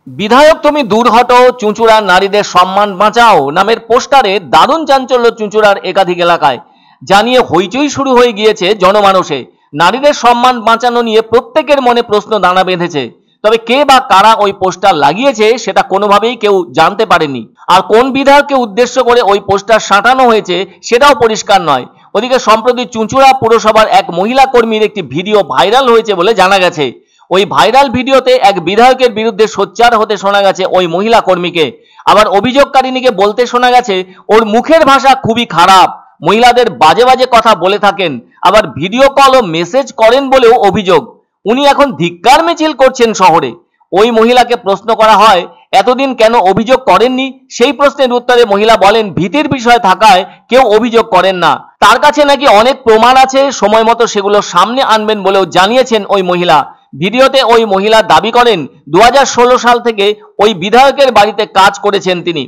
বিধায়ক তুমি দূর হটো, চুঁচুড়ার নারীদের সম্মান বাঁচাও নামের পোস্টারে দারুণ চাঞ্চল্য চুঁচুড়ার একাধিক এলাকায়, জানিয়ে হইচই শুরু হয়ে গিয়েছে জনমানসে। নারীদের সম্মান বাঁচানো নিয়ে প্রত্যেকের মনে প্রশ্ন দানা বেঁধেছে। তবে কে বা কারা ওই পোস্টার লাগিয়েছে সেটা কোনোভাবেই কেউ জানতে পারেনি। আর কোন বিধায়ককে উদ্দেশ্য করে ওই পোস্টার সাঁটানো হয়েছে সেটাও পরিষ্কার নয়। ওদিকে সম্প্রতি চুঁচুড়া পুরসভার এক মহিলা কর্মীর একটি ভিডিও ভাইরাল হয়েছে বলে জানা গেছে। ওই ভাইরাল ভিডিওতে এক বিধায়কের বিরুদ্ধে সোচ্চার হতে শোনা গেছে ওই মহিলা কর্মীকে। আবার অভিযোগকারিনীকে বলতে শোনা গেছে ওর মুখের ভাষা খুবই খারাপ, মহিলাদের বাজে বাজে কথা বলে থাকেন, আবার ভিডিও কল ও মেসেজ করেন বলেও অভিযোগ। উনি এখন ধিক্কার মিছিল করছেন শহরে। ওই মহিলাকে প্রশ্ন করা হয় এতদিন কেন অভিযোগ করেননি। সেই প্রশ্নের উত্তরে মহিলা বলেন ভীতির বিষয় থাকায় কেউ অভিযোগ করেন না। তার কাছে নাকি অনেক প্রমাণ আছে, সময় মতো সেগুলো সামনে আনবেন বলেও জানিয়েছেন ওই মহিলা। ভিডিওতে ওই মহিলা দাবি করেন 2016 সাল থেকে ওই বিধায়কের বাড়িতে কাজ করেছেন তিনি।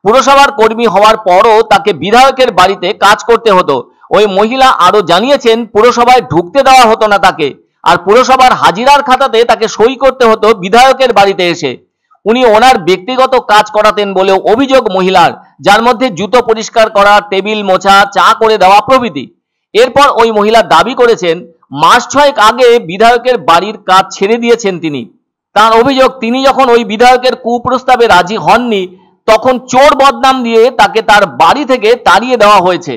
পুরসভার কর্মী হওয়ার পরও তাকে বিধায়কের বাড়িতে কাজ করতে হতো। ওই মহিলা আরো জানিয়েছেন পুরসভায় ঢুকতে দেওয়া হতো না তাকে, আর পুরসভার হাজিরার খাতাতে তাকে সই করতে হতো বিধায়কের বাড়িতে এসে। উনি ওনার ব্যক্তিগত কাজ করাতেন বলেও অভিযোগ মহিলার, যার মধ্যে জুতো পরিষ্কার করা, টেবিল মোছা, চা করে দেওয়া প্রভৃতি। এরপর ওই মহিলা দাবি করেছেন মাস 6 আগে বিধায়কের বাড়ির কাজ ছেড়ে দিয়েছেন তিনি। তার অভিযোগ তিনি যখন ওই বিধায়কের কুপ্রস্তাবে রাজি হননি তখন চোর বদনাম দিয়ে তাকে তার বাড়ি থেকে তাড়িয়ে দেওয়া হয়েছে।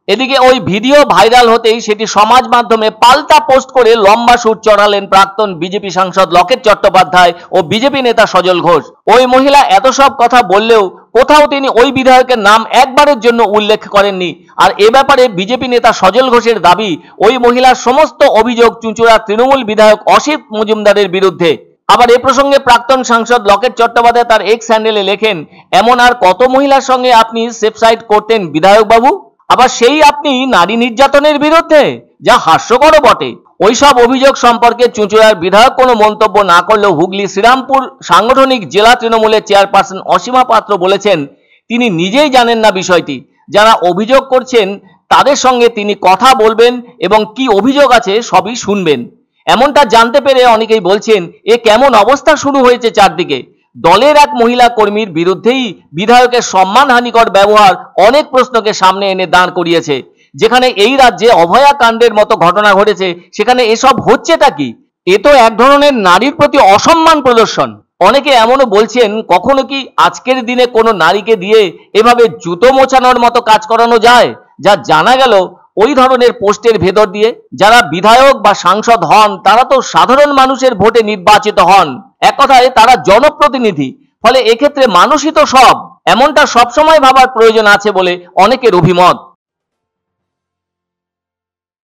এদিকে ওই ভিডিও ভাইরাল হতেই সেটি সমাজ মাধ্যমে পাল্টা পোস্ট করে লম্বা সুর চড়ালেন প্রাক্তন বিজেপি সাংসদ লকেট চট্টোপাধ্যায় ও বিজেপি নেতা সজল ঘোষ। ওই মহিলা এত সব কথা বললেও কোথাও তিনি ওই বিধায়কের নাম একবারের জন্য উল্লেখ করেননি। আর এ ব্যাপারে বিজেপি নেতা সজল ঘোষের দাবি ওই মহিলার সমস্ত অভিযোগ চুঁচুড়া তৃণমূল বিধায়ক অসিত মজুমদারের বিরুদ্ধে। আবার এ প্রসঙ্গে প্রাক্তন সাংসদ লকেট চট্টোপাধ্যায় তার এক্স হ্যান্ডেলে লেখেন এমন আর কত মহিলার সঙ্গে আপনি সেফসাইড করতেন বিধায়ক বাবু, আবার সেই আপনি নারী নির্যাতনের বিরুদ্ধে, যা হাস্যকর বটে। ওইসব অভিযোগ সম্পর্কে চুঁচুড়ার বিধায়ক কোনো মন্তব্য না করলেও হুগলি শ্রীরামপুর সাংগঠনিক জেলা তৃণমূলের চেয়ারপারসন অসীমা পাত্র বলেছেন তিনি নিজেই জানেন না বিষয়টি। যারা অভিযোগ করছেন তাদের সঙ্গে তিনি কথা বলবেন এবং কি অভিযোগ আছে সবই শুনবেন। এমনটা জানতে পেরে অনেকেই বলছেন এ কেমন অবস্থা শুরু হয়েছে চারদিকে। দলের এক মহিলা কর্মীর বিরুদ্ধেই বিধায়কের সম্মানহানিকর ব্যবহার অনেক প্রশ্নকে সামনে এনে দাঁড় করিয়েছে। যেখানে এই রাজ্যে অভয়া কাণ্ডের মতো ঘটনা ঘটেছে সেখানে এসব হচ্ছেটা কি? এ তো এক ধরনের নারীর প্রতি অসম্মান প্রদর্শন। অনেকে এমনও বলছেন কখনো কি আজকের দিনে কোনো নারীকে দিয়ে এভাবে জুতো মোছানোর মতো কাজ করানো যায়? যা জানা গেল ওই ধরনের পোস্টের ভেতর দিয়ে যারা বিধায়ক বা সাংসদ হন তারা তো সাধারণ মানুষের ভোটে নির্বাচিত হন, এক কথায় তারা জনপ্রতিনিধি। ফলে এক্ষেত্রে মানুষই তো সব, এমনটা সবসময় ভাবার প্রয়োজন আছে বলে অনেকের অভিমত।